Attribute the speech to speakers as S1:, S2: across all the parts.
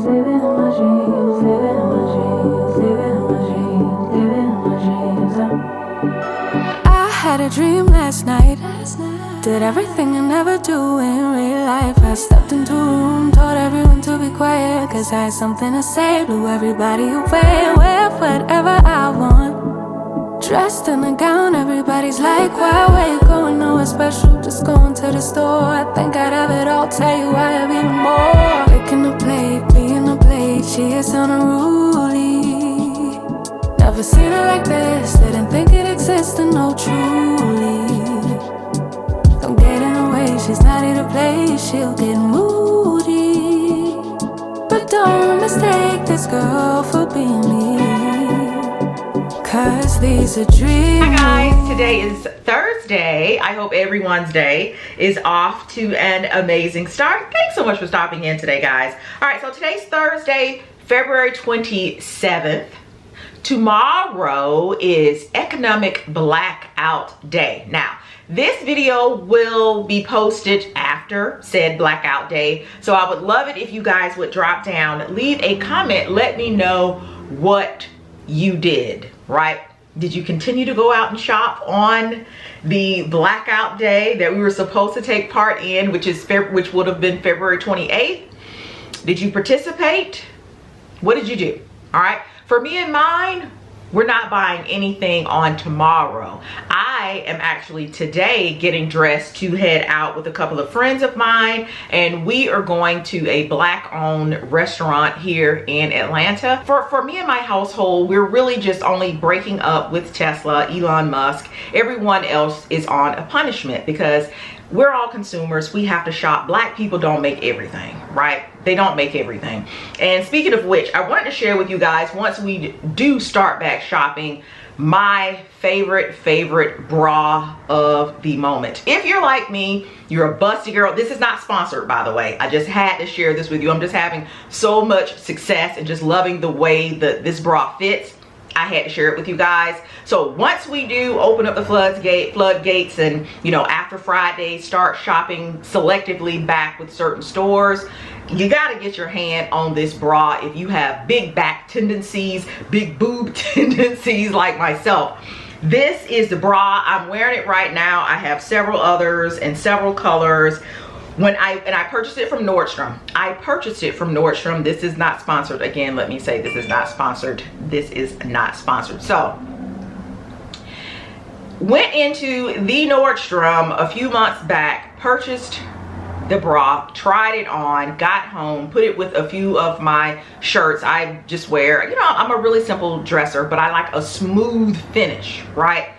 S1: living my dreams, living my dreams, living my dreams, living my dreams. I had a dream last night. Did everything I never do in real life. I stepped into a room, told everyone to be quiet, cause I had something to say. Blew everybody away, wear whatever I want. Dressed in a gown, everybody's like, why, where you going? Nowhere special, just going to the store. I think I'd have it all, tell you I have even more. Picking a plate, being a plate, she is unruly. Never seen her like this, didn't think it existed, no truly. Don't get in her way, she's not here to play, she'll get moody. But don't mistake this girl for being me, cause these are dreams.
S2: Hi guys, today is Thursday. I hope everyone's day is off to an amazing start. Thanks so much for stopping in today, guys. All right, so today's Thursday, February 27th. Tomorrow is Economic Blackout Day. Now, this video will be posted after said blackout day, so I would love it if you guys would drop down, leave a comment, let me know what you did, right? Did you continue to go out and shop on the blackout day that we were supposed to take part in, which would have been February 28th? Did you participate? What did you do? All right, for me and mine, we're not buying anything on tomorrow. I am actually today getting dressed to head out with a couple of friends of mine, and we are going to a Black-owned restaurant here in Atlanta. For me and my household, we're really just only breaking up with Tesla, Elon Musk. Everyone else is on a punishment because we're all consumers. We have to shop. Black people don't make everything, right? They don't make everything. And speaking of which, I wanted to share with you guys, once we do start back shopping, my favorite bra of the moment. If you're like me, you're a busty girl. This is not sponsored, by the way. I just had to share this with you. I'm just having so much success and just loving the way that this bra fits. I had to share it with you guys. So once we do open up the floodgates and, you know, after Friday start shopping selectively back with certain stores, you got to get your hand on this bra if you have big back tendencies, big boob tendencies like myself. This is the bra. I'm wearing it right now. I have several others in several colors. I purchased it from Nordstrom. I purchased it from Nordstrom. This is not sponsored. Again, let me say this is not sponsored. This is not sponsored. So, went into the Nordstrom a few months back, purchased the bra, tried it on, got home, put it with a few of my shirts. I just wear, you know, I'm a really simple dresser, but I like a smooth finish, right?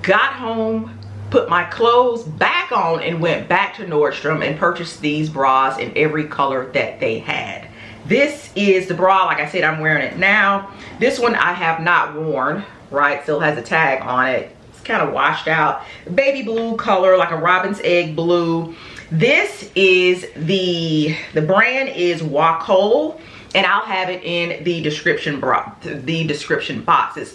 S2: Got home, put my clothes back on and went back to Nordstrom and purchased these bras in every color that they had. This is the bra, like I said, I'm wearing it now. This one I have not worn, right? Still has a tag on it. It's kind of washed out. Baby blue color, like a robin's egg blue. This is the brand is WACOAL, and I'll have it in the description box. It's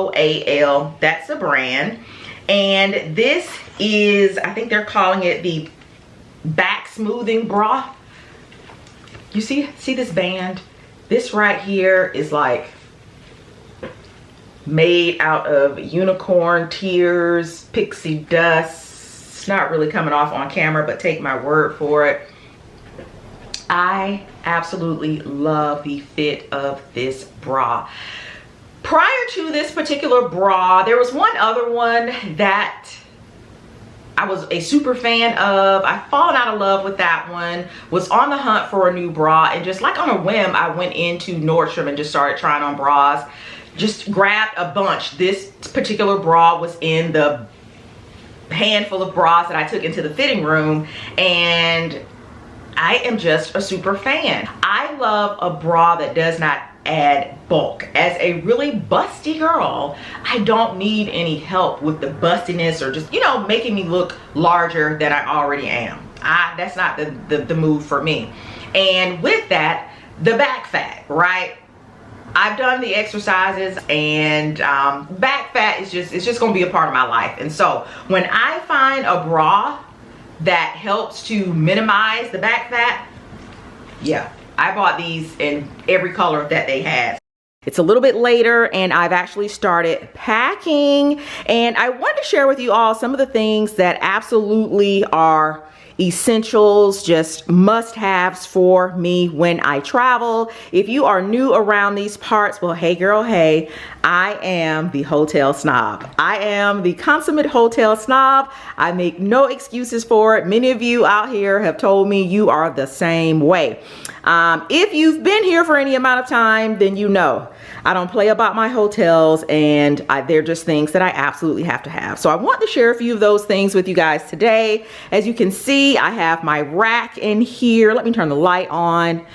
S2: WACOAL. That's the brand. And this is, I think they're calling it the back smoothing bra. You see this band? This right here is like made out of unicorn tears, pixie dust. It's not really coming off on camera, but take my word for it. I absolutely love the fit of this bra. Prior to this particular bra, there was one other one that I was a super fan of. I've fallen out of love with that one, was on the hunt for a new bra, and just like on a whim, I went into Nordstrom and just started trying on bras. Just grabbed a bunch. This particular bra was in the handful of bras that I took into the fitting room, and I am just a super fan. I love a bra that does not add bulk. As a really busty girl, I don't need any help with the bustiness or just, you know, making me look larger than I already am. That's not the move for me. And with that, the back fat, right? I've done the exercises, and back fat is just gonna be a part of my life. And so when I find a bra that helps to minimize the back fat, yeah, I bought these in every color that they had. It's a little bit later and I've actually started packing, and I wanted to share with you all some of the things that absolutely are essentials, just must-haves for me when I travel. If you are new around these parts, well, hey girl, hey, I am the hotel snob. I am the consummate hotel snob. I make no excuses for it. Many of you out here have told me you are the same way. If you've been here for any amount of time, then you know I don't play about my hotels, and they're just things that I absolutely have to have. So I want to share a few of those things with you guys today. As you can see, I have my rack in here. Let me turn the light on,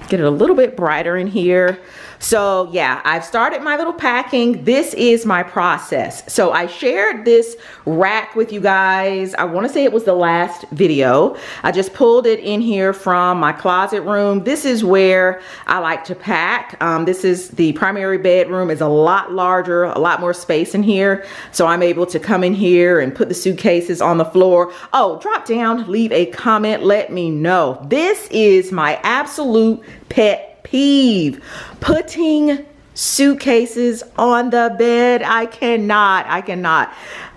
S2: get it a little bit brighter in here. So yeah, I've started my little packing. This is my process. So I shared this rack with you guys. I want to say it was the last video. I just pulled it in here from my closet room. This is where I like to pack. This is the primary bedroom. Is a lot larger, a lot more space in here. So I'm able to come in here and put the suitcases on the floor. Oh, drop down, leave a comment, let me know. This is my absolute pet peeve, putting suitcases on the bed. I cannot.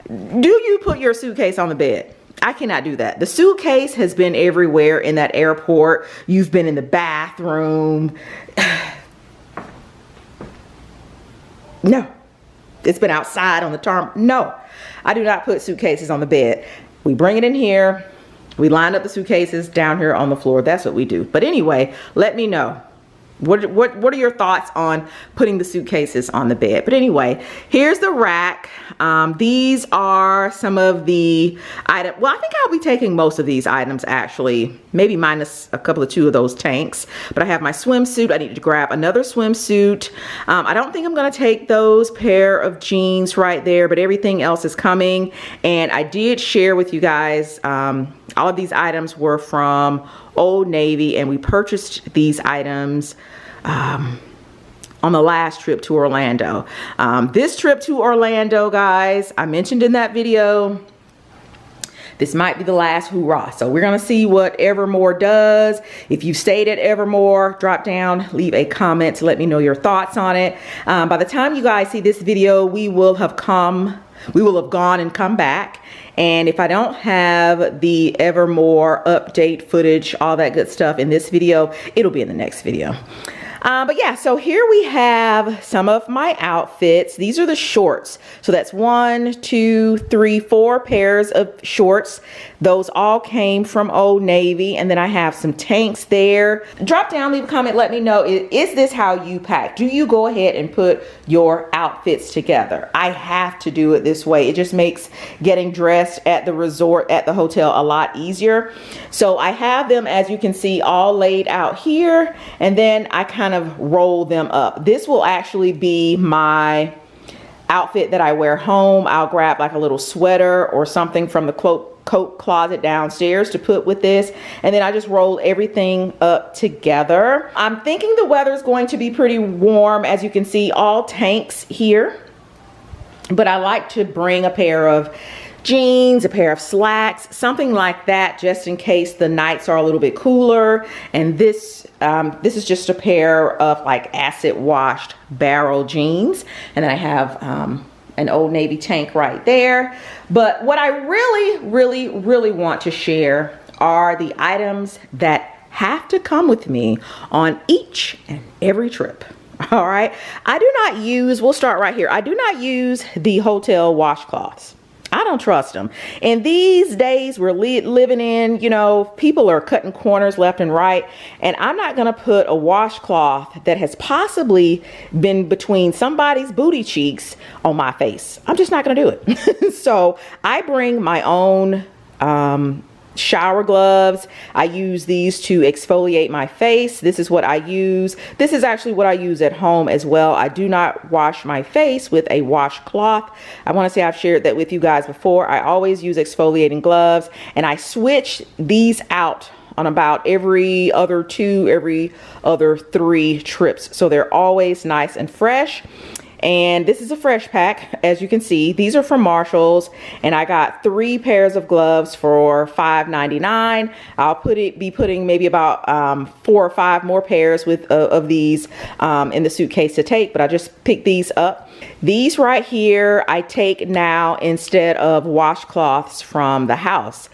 S2: Do you put your suitcase on the bed? I cannot do that. The suitcase has been everywhere in that airport. You've been in the bathroom. No. It's been outside on the tarmac. No, I do not put suitcases on the bed. We bring it in here. We line up the suitcases down here on the floor. That's what we do. But anyway, let me know. What are your thoughts on putting the suitcases on the bed? But anyway, here's the rack. These are some of the items. Well, I think I'll be taking most of these items actually, maybe minus a couple of two of those tanks. But I have my swimsuit. I need to grab another swimsuit. I don't think I'm gonna take those pair of jeans right there, but everything else is coming. And I did share with you guys, all of these items were from Old Navy, and we purchased these items on the last trip to Orlando. This trip to Orlando, guys, I mentioned in that video, this might be the last hoorah. So we're gonna see what Evermore does. If you've stayed at Evermore, drop down, leave a comment to let me know your thoughts on it. By the time you guys see this video, we will have gone and come back. And if I don't have the Evermore update footage, all that good stuff in this video, it'll be in the next video. But yeah, so here we have some of my outfits. These are the shorts. So that's 1, 2, 3, 4 pairs of shorts. Those all came from Old Navy. And then I have some tanks there. Drop down, leave a comment, let me know, is this how you pack? Do you go ahead and put your outfits together? I have to do it this way. It just makes getting dressed at the resort, at the hotel, a lot easier. So I have them, as you can see, all laid out here. And then I kind of roll them up. This will actually be my outfit that I wear home. I'll grab like a little sweater or something from the coat closet downstairs to put with this, and then I just roll everything up together. I'm thinking the weather is going to be pretty warm, as you can see, all tanks here, but I like to bring a pair of jeans, a pair of slacks, something like that, just in case the nights are a little bit cooler. And this is just a pair of like acid washed barrel jeans, and then I have an Old Navy tank right there. But what I really want to share are the items that have to come with me on each and every trip. All right, I do not use, we'll start right here, I do not use the hotel washcloths. I don't trust them. And these days we're living in, you know, people are cutting corners left and right. And I'm not going to put a washcloth that has possibly been between somebody's booty cheeks on my face. I'm just not going to do it. So I bring my own shower gloves. I use these to exfoliate my face. This is what I use. This is actually what I use at home as well. I do not wash my face with a washcloth. I want to say I've shared that with you guys before. I always use exfoliating gloves, and I switch these out on about every other 2, every other 3 trips. So they're always nice and fresh. And this is a fresh pack, as you can see. These are from Marshalls, and I got 3 pairs of gloves for $5.99. I'll be putting maybe about 4 or 5 more pairs of these in the suitcase to take, but I just picked these up. These right here I take now instead of washcloths from the house.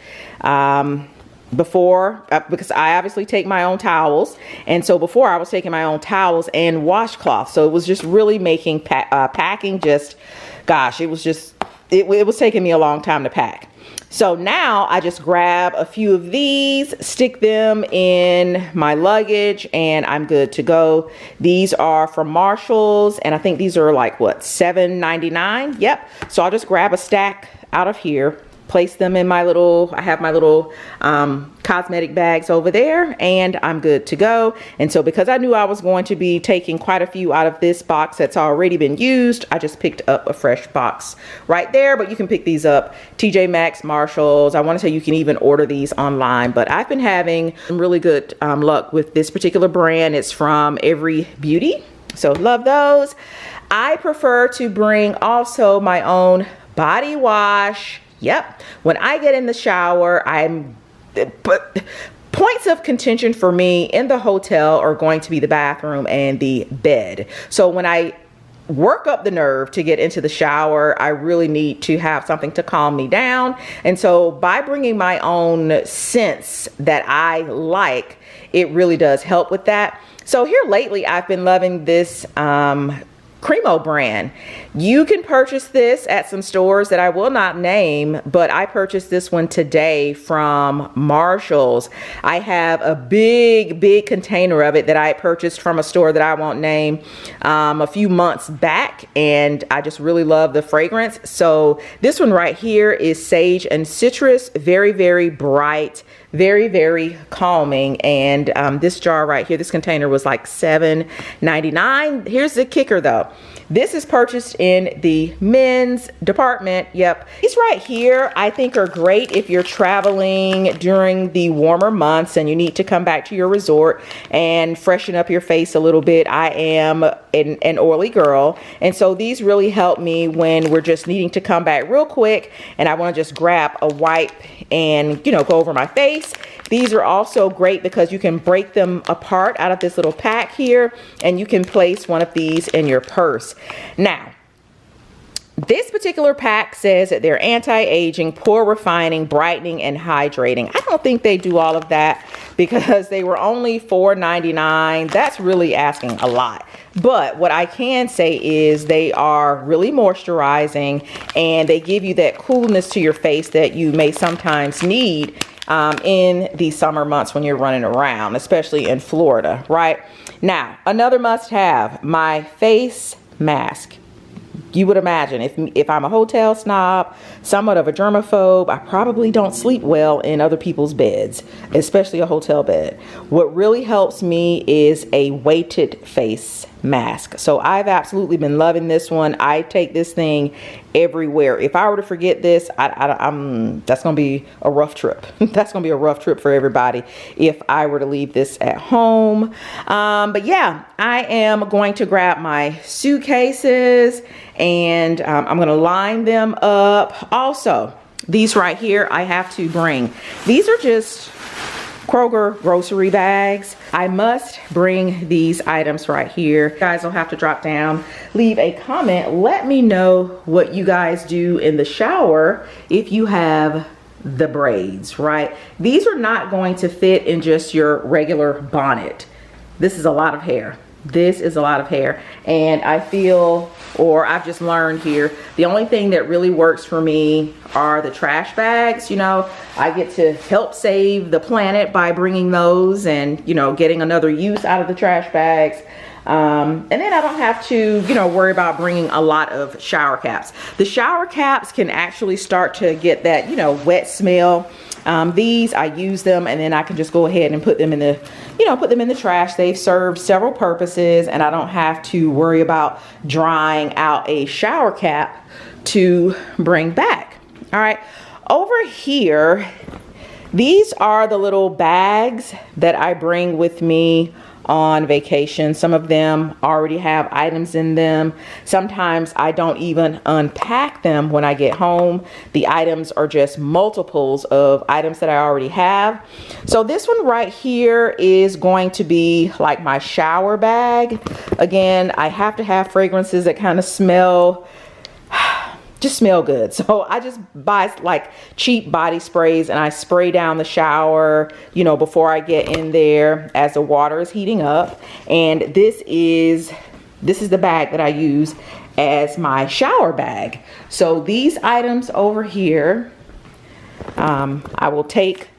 S2: Before, because I obviously take my own towels, and so before I was taking my own towels and washcloths, so it was just really making packing just, gosh, it was just, it was taking me a long time to pack. So now I just grab a few of these, stick them in my luggage, and I'm good to go. These are from Marshalls, and I think these are like, what, $7.99? Yep. So I'll just grab a stack out of here, place them in my little, I have my little cosmetic bags over there, and I'm good to go. And so because I knew I was going to be taking quite a few out of this box that's already been used, I just picked up a fresh box right there. But you can pick these up TJ Maxx, Marshalls. I want to say you can even order these online, but I've been having some really good luck with this particular brand. It's from Every Beauty, so love those. I prefer to bring also my own body wash. Yep. When I get in the shower, but points of contention for me in the hotel are going to be the bathroom and the bed. So when I work up the nerve to get into the shower, I really need to have something to calm me down. And so by bringing my own scents that I like, it really does help with that. So here lately, I've been loving this Cremo brand. You can purchase this at some stores that I will not name, but I purchased this one today from Marshalls. I have a big container of it that I purchased from a store that I won't name a few months back, and I just really love the fragrance. So this one right here is sage and citrus, very bright, very calming. And this jar right here, this container was like $7.99. Here's the kicker though. This is purchased in the men's department. Yep. These right here I think are great if you're traveling during the warmer months and you need to come back to your resort and freshen up your face a little bit. I am an oily girl, and so these really help me when we're just needing to come back real quick and I want to just grab a wipe and, you know, go over my face. These are also great because you can break them apart out of this little pack here, and you can place one of these in your purse. Now, this particular pack says that they're anti-aging, pore refining, brightening, and hydrating. I don't think they do all of that because they were only $4.99. That's really asking a lot. But what I can say is they are really moisturizing, and they give you that coolness to your face that you may sometimes need in the summer months when you're running around, especially in Florida, right? Now, another must-have, my face mask. You would imagine if I'm a hotel snob, somewhat of a germaphobe, I probably don't sleep well in other people's beds, especially a hotel bed. What really helps me is a weighted face mask. So I've absolutely been loving this one. I take this thing everywhere. If I were to forget this, that's gonna be a rough trip. That's gonna be a rough trip for everybody if I were to leave this at home. But yeah, I am going to grab my suitcases and I'm gonna line them up. Also, these right here I have to bring. These are just Kroger grocery bags. I must bring these items right here. You guys will have to drop down, leave a comment. Let me know what you guys do in the shower if you have the braids, right? These are not going to fit in just your regular bonnet. This is a lot of hair. This is a lot of hair, and I feel, or I've just learned here, the only thing that really works for me are the trash bags. You know, I get to help save the planet by bringing those and, you know, getting another use out of the trash bags. And then I don't have to, you know, worry about bringing a lot of shower caps. The shower caps can actually start to get that, you know, wet smell. These, I use them and then I can just go ahead and put them in the, you know, put them in the trash. They've served several purposes and I don't have to worry about drying out a shower cap to bring back. All right, over here, These are the little bags that I bring with me on vacation. Some of them already have items in them. Sometimes I don't even unpack them when I get home. The items are just multiples of items that I already have. So this one right here is going to be like my shower bag. Again, I have to have fragrances that kind of smell good. So I just buy like cheap body sprays and I spray down the shower, you know, before I get in there as the water is heating up. And this is the bag that I use as my shower bag. So these items over here, I will take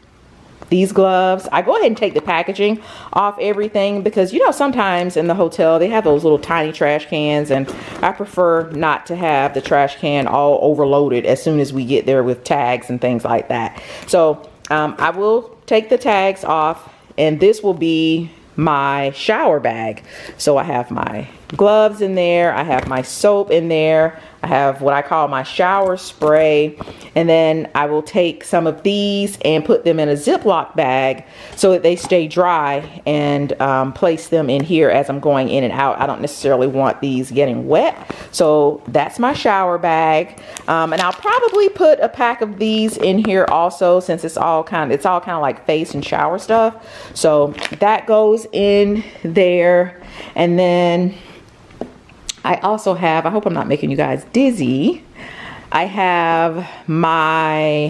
S2: these gloves. I go ahead and take the packaging off everything because, you know, sometimes in the hotel they have those little tiny trash cans, and I prefer not to have the trash can all overloaded as soon as we get there with tags and things like that. So I will take the tags off, and this will be my shower bag. So I have my gloves in there, I have my soap in there, I have what I call my shower spray, and then I will take some of these and put them in a Ziploc bag so that they stay dry, and place them in here as I'm going in and out. I don't necessarily want these getting wet. So that's my shower bag, and I'll probably put a pack of these in here also, since it's all kind of like face and shower stuff. So that goes in there. And then I also have, I hope I'm not making you guys dizzy, I have my,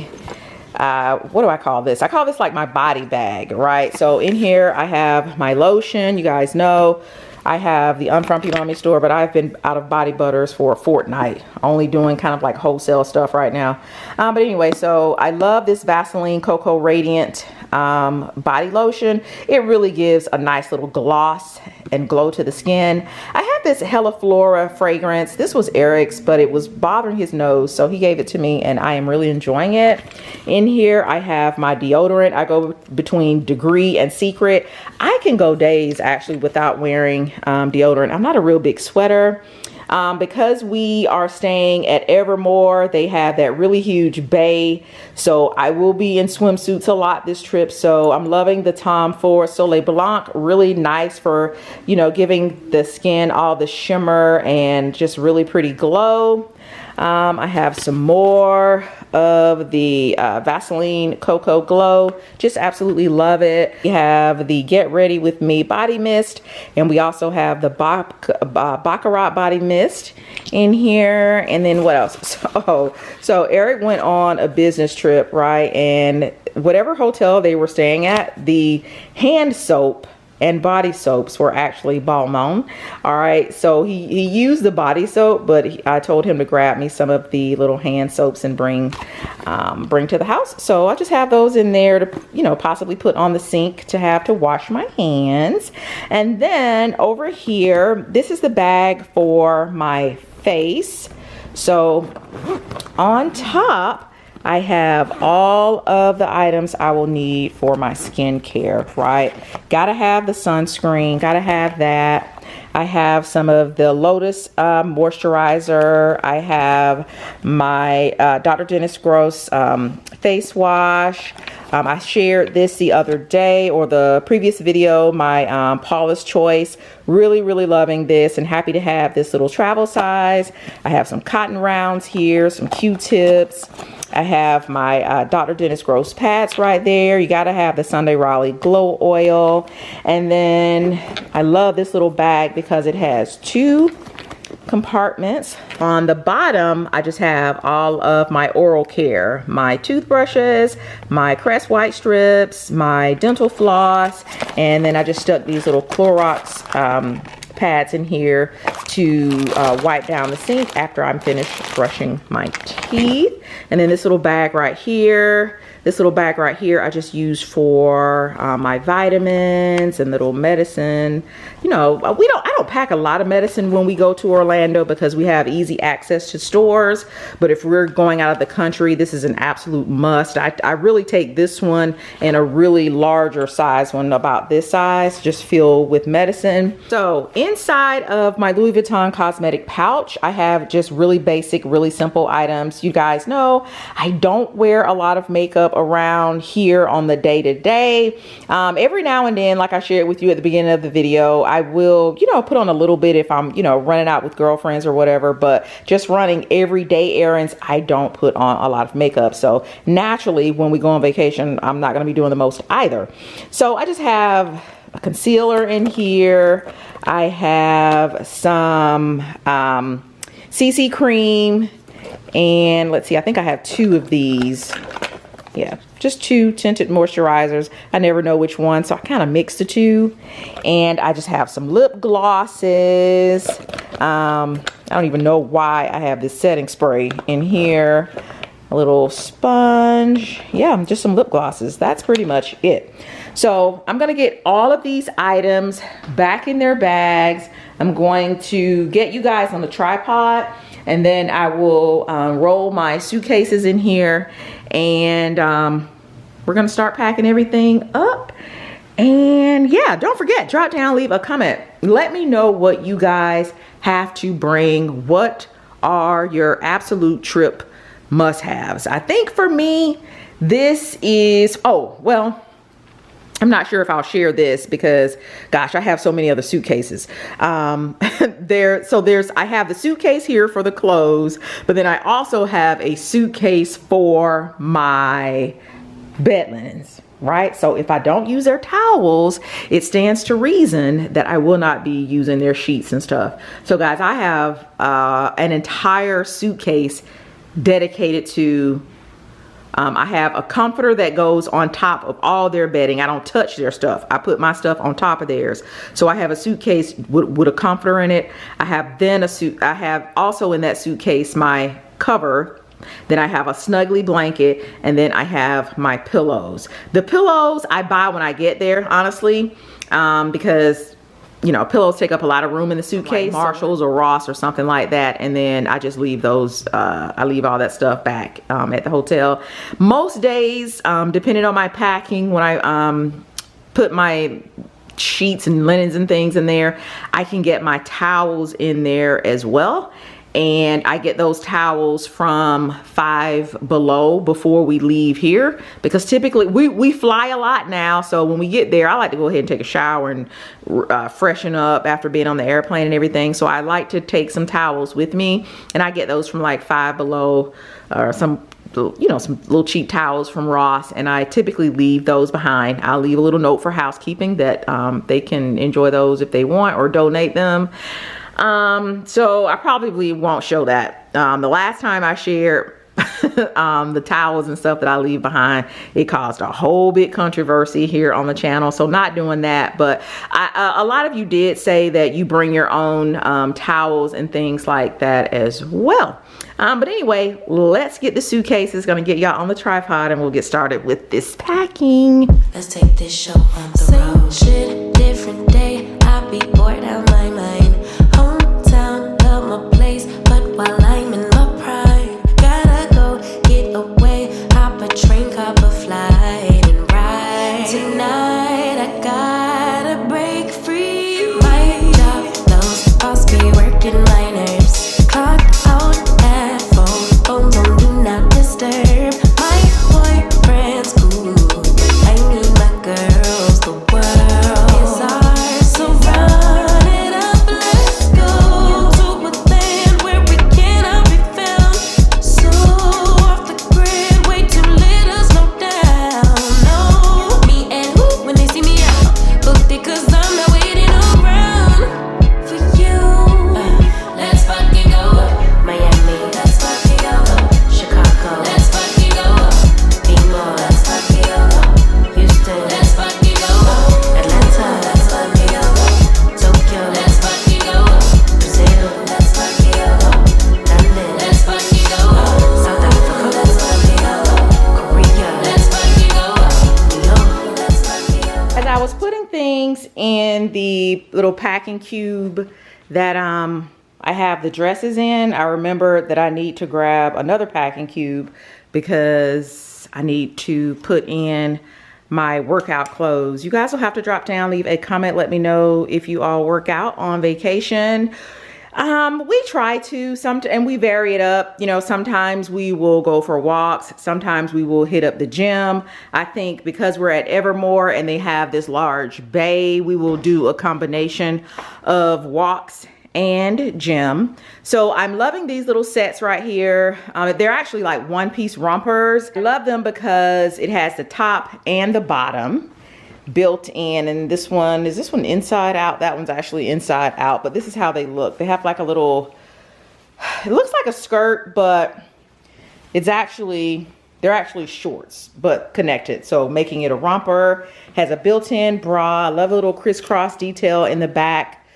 S2: what do I call this? I call this like my body bag, right? So in here I have my lotion. You guys know I have the UNFRUMPYMOMMYSTORE, but I've been out of body butters for a fortnight, only doing kind of like wholesale stuff right now. But anyway, so I love this Vaseline Cocoa Radiant body lotion. It really gives a nice little gloss and glow to the skin. I have this Hella Flora fragrance. This was Eric's, but it was bothering his nose, so he gave it to me and I am really enjoying it. In here I have my deodorant. I go between Degree and Secret. I can go days actually without wearing deodorant. I'm not a real big sweater. Because we are staying at Evermore, they have that really huge bay, so I will be in swimsuits a lot this trip. So I'm loving the Tom Ford Soleil Blanc. Really nice for, you know, giving the skin all the shimmer and just really pretty glow. I have some more of the Vaseline Cocoa Glow. Just absolutely love it. We have the Get Ready With Me Body Mist, and we also have the Baccarat Body Mist in here. And then what else? So Eric went on a business trip, right? And whatever hotel they were staying at, the hand soap and body soaps were actually Balmain. All right, so he used the body soap, but I told him to grab me some of the little hand soaps and bring to the house. So I just have those in there to, you know, possibly put on the sink to have to wash my hands. And then over here, this is the bag for my face. So on top, I have all of the items I will need for my skincare, right? Gotta have the sunscreen, gotta have that. I have some of the Lotus moisturizer. I have my Dr. Dennis Gross face wash. I shared this the other day, or the previous video, my Paula's Choice. Really, really loving this and happy to have this little travel size. I have some cotton rounds here, some Q-tips. I have my Dr. Dennis Gross pads right there. You gotta have the Sunday Riley Glow Oil. And then I love this little bag because it has two compartments. On the bottom, I just have all of my oral care, my toothbrushes, my Crest white strips, my dental floss, and then I just stuck these little Clorox pads in here to wipe down the sink after I'm finished brushing my teeth. And then this little bag right here, I just use for my vitamins and little medicine. You know, I don't pack a lot of medicine when we go to Orlando because we have easy access to stores. But if we're going out of the country, this is an absolute must. I really take this one and a really larger size one, about this size, just filled with medicine. So inside of my Louis Vuitton cosmetic pouch, I have just really basic, really simple items. You guys know I don't wear a lot of makeup around here on the day-to-day. Every now and then, like I shared with you at the beginning of the video, I will, you know, put on a little bit if I'm, you know, running out with girlfriends or whatever, but just running everyday errands, I don't put on a lot of makeup. So naturally, when we go on vacation, I'm not going to be doing the most either. So I just have a concealer in here. I have some CC cream, and let's see, I think I have 2 of these. Yeah, just 2 tinted moisturizers. I never know which one, so I kind of mix the 2. And I just have some lip glosses. I don't even know why I have this setting spray in here. A little sponge. Yeah, just some lip glosses. That's pretty much it. So I'm going to get all of these items back in their bags. I'm going to get you guys on the tripod, and then I will roll my suitcases in here, and we're going to start packing everything up. And yeah, don't forget, drop down, leave a comment. Let me know what you guys have to bring. What are your absolute trip must-haves? I think for me, this is, oh, well, I'm not sure if I'll share this because, gosh, I have so many other suitcases. I have the suitcase here for the clothes, but then I also have a suitcase for my bed linens, right? So if I don't use their towels, it stands to reason that I will not be using their sheets and stuff. So guys, I have an entire suitcase dedicated to, I have a comforter that goes on top of all their bedding. I don't touch their stuff. I put my stuff on top of theirs. So I have a suitcase with a comforter in it. I have also in that suitcase my cover. Then I have a snuggly blanket, and then I have my pillows. The pillows I buy when I get there, honestly, because, you know, pillows take up a lot of room in the suitcase, like Marshalls or Ross or something like that, and then I just leave those, I leave all that stuff back at the hotel. Most days, depending on my packing, when I put my sheets and linens and things in there, I can get my towels in there as well. And I get those towels from Five Below before we leave here, because typically we fly a lot now. So when we get there, I like to go ahead and take a shower and freshen up after being on the airplane and everything. So I like to take some towels with me, and I get those from like Five Below or some, you know, some little cheap towels from Ross, and I typically leave those behind. I'll leave a little note for housekeeping that they can enjoy those if they want, or donate them. So I probably won't show that. The last time I shared the towels and stuff that I leave behind, it caused a whole big controversy here on the channel, so not doing that. But a lot of you did say that you bring your own towels and things like that as well. But anyway, let's get the suitcases. Gonna get y'all on the tripod, and we'll get started with this packing.
S1: Let's take this show on the road. Shit, different day. I'll be bored out my mind. Hometown, love my place, but while I'm in my prime, gotta go get away. Hop a train, cop a flight, and ride. Tonight I gotta break free. My job, those boss be working my nerves. Clock out at 4, do not disturb. My boyfriend's cool, I need my girls. The world is ours, so run it up, let's go to a land where we cannot be found. So off the grid, way too little, slow down. No, me and who when they see me out, booked it 'cause I'm not waiting around for you. Let's fucking go Miami, let's fucking go Chicago, let's fucking go Emo, let's fucking go Houston, let's fucking go Atlanta, let's fucking go Tokyo, let's fucking go Brazil, let's fucking go London, let's fucking go South Africa, let's fucking go Korea, let's fucking go New York, let's fucking go.
S2: As I was putting things in the little packing cube that I have the dresses in, I remember that I need to grab another packing cube because I need to put in my workout clothes. You guys will have to drop down, leave a comment, let me know if you all work out on vacation. We try to, and we vary it up. You know, sometimes we will go for walks. Sometimes we will hit up the gym. I think because we're at Evermore and they have this large bay, we will do a combination of walks and gym. So I'm loving these little sets right here. They're actually like one-piece rompers. I love them because it has the top and the bottom built in, and this one is inside out. That one's actually inside out, but this is how they look. They have like a little, it looks like a skirt, but they're actually shorts but connected, so making it a romper. Has a built-in bra. I love a little crisscross detail in the back,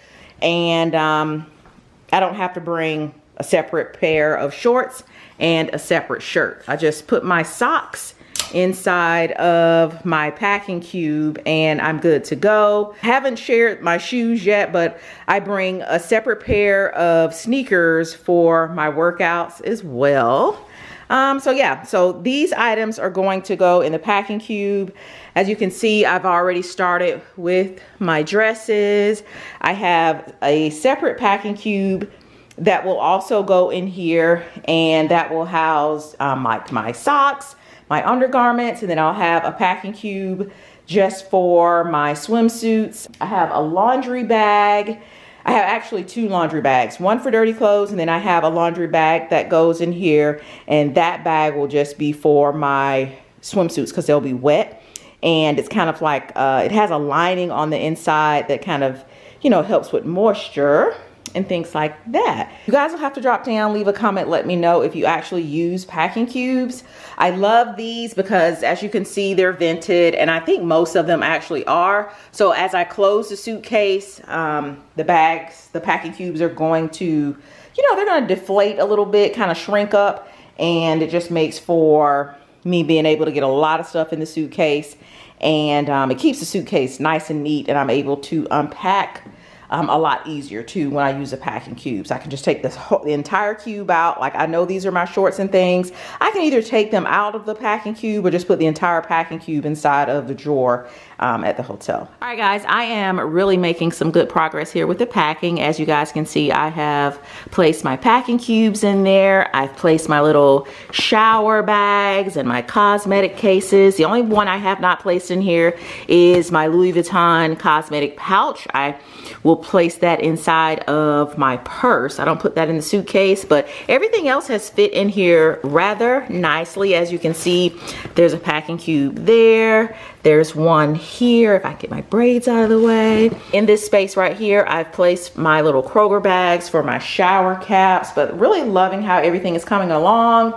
S2: and I don't have to bring a separate pair of shorts and a separate shirt. I just put my socks inside of my packing cube and I'm good to go. Haven't shared my shoes yet, but I bring a separate pair of sneakers for my workouts as well. So these items are going to go in the packing cube. As you can see, I've already started with my dresses. I have a separate packing cube that will also go in here, and that will house my socks, my undergarments, and then I'll have a packing cube just for my swimsuits. I have a laundry bag. I have actually two laundry bags, one for dirty clothes, and then I have a laundry bag that goes in here, and that bag will just be for my swimsuits because they'll be wet. And it's kind of like, it has a lining on the inside that kind of, you know, helps with moisture and things like that. You guys will have to drop down, leave a comment, let me know if you actually use packing cubes. I love these because, as you can see, they're vented, and I think most of them actually are. So as I close the suitcase, the packing cubes are going to, you know, they're going to deflate a little bit, kind of shrink up, and it just makes for me being able to get a lot of stuff in the suitcase, and it keeps the suitcase nice and neat, and I'm able to unpack a lot easier too when I use the packing cubes. I can just take the entire cube out. Like, I know these are my shorts and things. I can either take them out of the packing cube or just put the entire packing cube inside of the drawer at the hotel. All right, guys, I am really making some good progress here with the packing. As you guys can see, I have placed my packing cubes in there. I've placed my little shower bags and my cosmetic cases. The only one I have not placed in here is my Louis Vuitton cosmetic pouch. I will place that inside of my purse. I don't put that in the suitcase, but everything else has fit in here rather nicely. As you can see, there's a packing cube there. There's one here, if I get my braids out of the way. In this space right here, I've placed my little Kroger bags for my shower caps, but really loving how everything is coming along.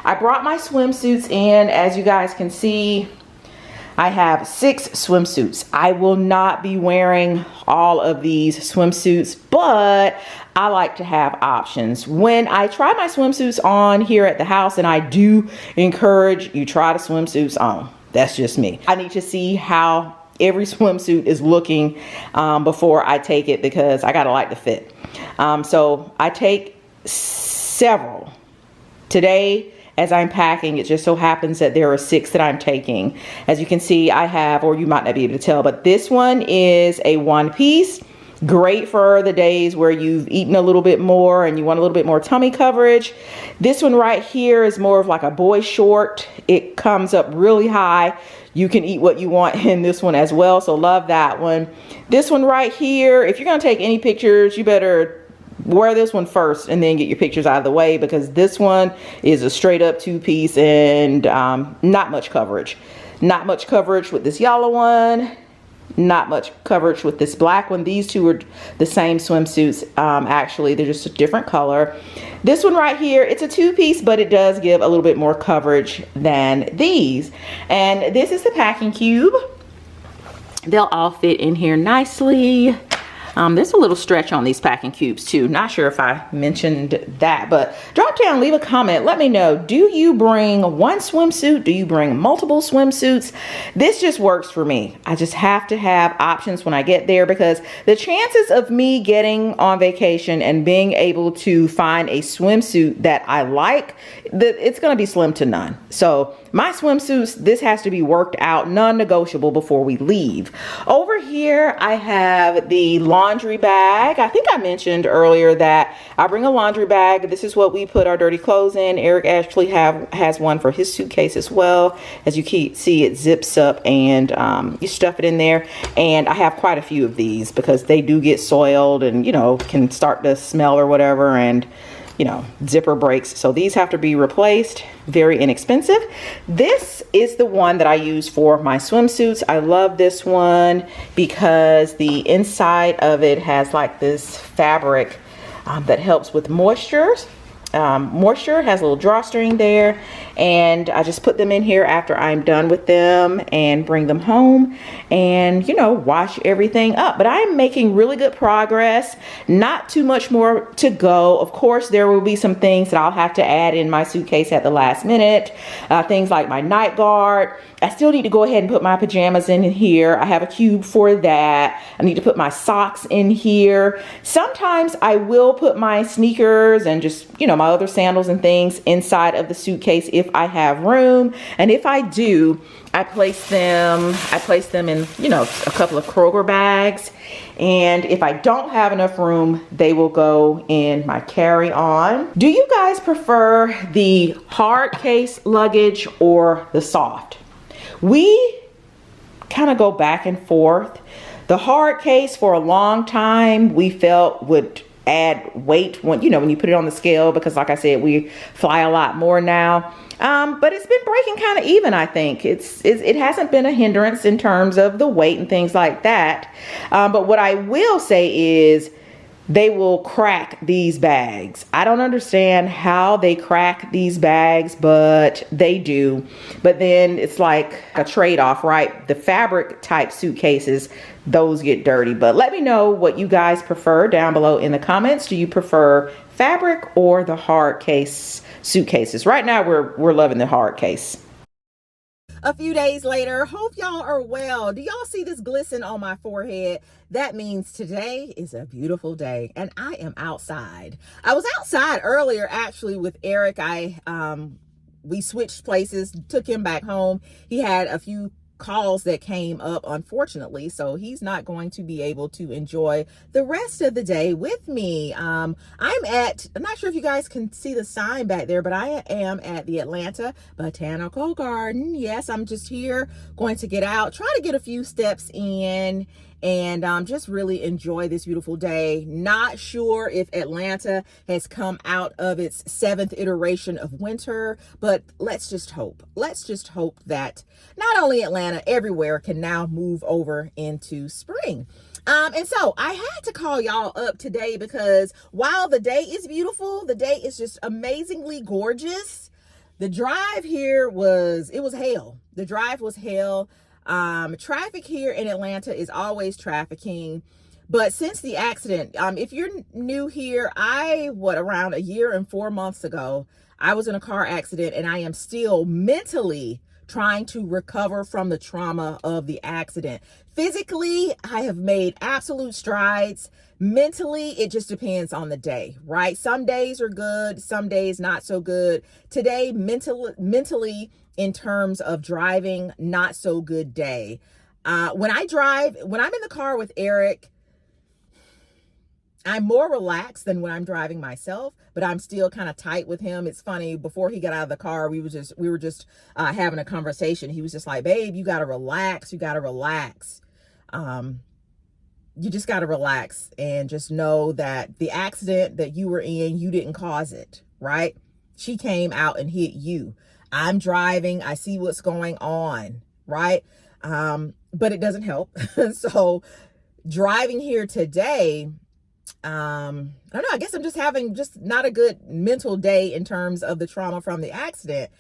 S2: I brought my swimsuits in. As you guys can see, I have 6 swimsuits. I will not be wearing all of these swimsuits, but I like to have options. When I try my swimsuits on here at the house, and I do encourage you try the swimsuits on. That's just me. I need to see how every swimsuit is looking before I take it, because I gotta like the fit. So I take several. Today, as I'm packing, it just so happens that there are 6 that I'm taking. As you can see, I have, or you might not be able to tell, but this one is a one piece. Great for the days where you've eaten a little bit more and you want a little bit more tummy coverage. This one right here is more of like a boy short. It comes up really high. You can eat what you want in this one as well, so love that one. This one right here, if you're gonna take any pictures, you better wear this one first and then get your pictures out of the way, because this one is a straight up 2-piece and not much coverage. Not much coverage with this yellow one. Not much coverage with this black one. These two are the same swimsuits. Actually, they're just a different color. This one right here, it's a 2-piece, but it does give a little bit more coverage than these. And this is the packing cube. They'll all fit in here nicely. There's a little stretch on these packing cubes too. Not sure if I mentioned that, but drop down, leave a comment. Let me know, do you bring one swimsuit? Do you bring multiple swimsuits? This just works for me. I just have to have options when I get there, because the chances of me getting on vacation and being able to find a swimsuit that I like, it's going to be slim to none. So my swimsuits, this has to be worked out, non-negotiable before we leave. Over here, I have the laundry bag. I think I mentioned earlier that I bring a laundry bag. This is what we put our dirty clothes in. Eric actually has one for his suitcase as well. As you can see, it zips up and you stuff it in there. And I have quite a few of these because they do get soiled and, you know, can start to smell or whatever, and you know, zipper breaks. So these have to be replaced. Very inexpensive. This is the one that I use for my swimsuits. I love this one because the inside of it has like this fabric that helps with moisture. Moisture has a little drawstring there, and I just put them in here after I'm done with them and bring them home and, you know, wash everything up. But I'm making really good progress. Not too much more to go. Of course, there will be some things that I'll have to add in my suitcase at the last minute. Things like my night guard. I still need to go ahead and put my pajamas in here. I have a cube for that. I need to put my socks in here. Sometimes I will put my sneakers and just, you know, my other sandals and things inside of the suitcase if I have room. And if I do, I place them in, you know, a couple of Kroger bags. And if I don't have enough room, they will go in my carry-on. Do you guys prefer the hard case luggage or the soft? We kind of go back and forth. The hard case for a long time we felt would add weight when, you know, when you put it on the scale, because like I said, we fly a lot more now. But it's been breaking kind of even, I think. It hasn't been a hindrance in terms of the weight and things like that. But what I will say is they will crack these bags. I don't understand how they crack these bags, but they do. But then it's like a trade-off, right? The fabric type suitcases, those get dirty. But let me know what you guys prefer down below in the comments. Do you prefer fabric or the hard case suitcases? Right now, we're loving the hard case. A few days later, hope y'all are well. Do y'all see this glisten on my forehead? That means today is a beautiful day and I am outside. I was outside earlier actually with Eric. We switched places, took him back home. He had a few calls that came up, unfortunately, so he's not going to be able to enjoy the rest of the day with me. I'm not sure if you guys can see the sign back there, but I am at the Atlanta Botanical Garden. Yes, I'm just here going to get out, try to get a few steps in, and just really enjoy this beautiful day. Not sure if Atlanta has come out of its 7th iteration of winter, but let's just hope. Let's just hope that not only Atlanta, everywhere can now move over into spring. And so I had to call y'all up today because while the day is beautiful, the day is just amazingly gorgeous. The drive here was hell. The drive was hell. Traffic here in Atlanta is always trafficking, but since the accident, if you're new here, around a year and 4 months ago, I was in a car accident and I am still mentally trying to recover from the trauma of the accident. Physically, I have made absolute strides. Mentally, it just depends on the day, right? Some days are good, some days not so good. Today, mentally, in terms of driving, not so good day. When I'm in the car with Eric, I'm more relaxed than when I'm driving myself, but I'm still kind of tight with him. It's funny, before he got out of the car, we were just having a conversation. He was just like, babe, you got to relax. You got to relax. You just got to relax and just know that the accident that you were in, you didn't cause it, right? She came out and hit you. I'm driving. I see what's going on, right? But it doesn't help. So driving here today, I don't know, I guess I'm just having not a good mental day in terms of the trauma from the accident.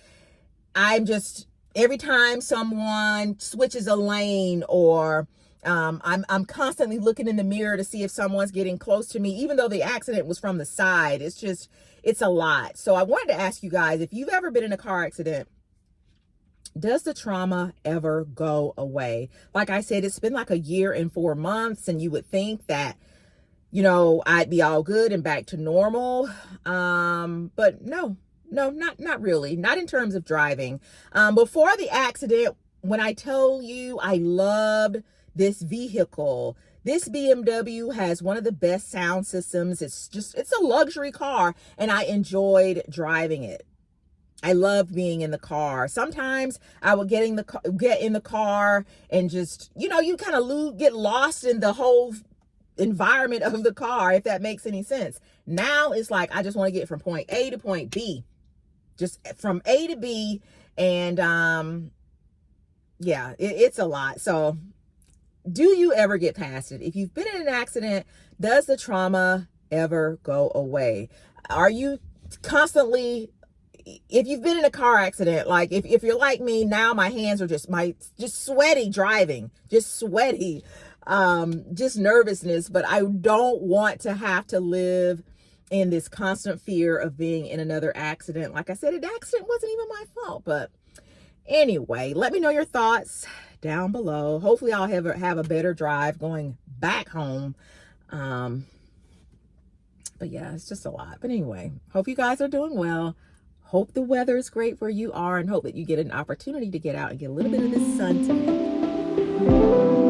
S2: Every time someone switches a lane, or I'm constantly looking in the mirror to see if someone's getting close to me, even though the accident was from the side. It's a lot. So I wanted to ask you guys, if you've ever been in a car accident, does the trauma ever go away? Like I said, it's been like a year and 4 months, and you would think that, you know, I'd be all good and back to normal. But no,
S3: No, not really. Not in terms of driving. Before the accident, when I told you I loved this vehicle, this BMW has one of the best sound systems. It's a luxury car, and I enjoyed driving it. I loved being in the car. Sometimes I would get in the car and just, you know, you kind of get lost in the whole environment of the car, if that makes any sense. Now it's like I just want to get from point A to point B, just from A to B, and yeah, it's a lot. So do you ever get past it? If you've been in an accident, does the trauma ever go away? Are you constantly, if you've been in a car accident, like if you're like me now, my hands are just sweaty driving, just sweaty, just nervousness. But I don't want to have to live in this constant fear of being in another accident. Like I said, an accident wasn't even my fault. But anyway, let me know your thoughts down below. Hopefully I'll have a better drive going back home. But yeah, it's just a lot. But anyway, hope you guys are doing well. Hope the weather is great where you are, and hope that you get an opportunity to get out and get a little bit of the sun today.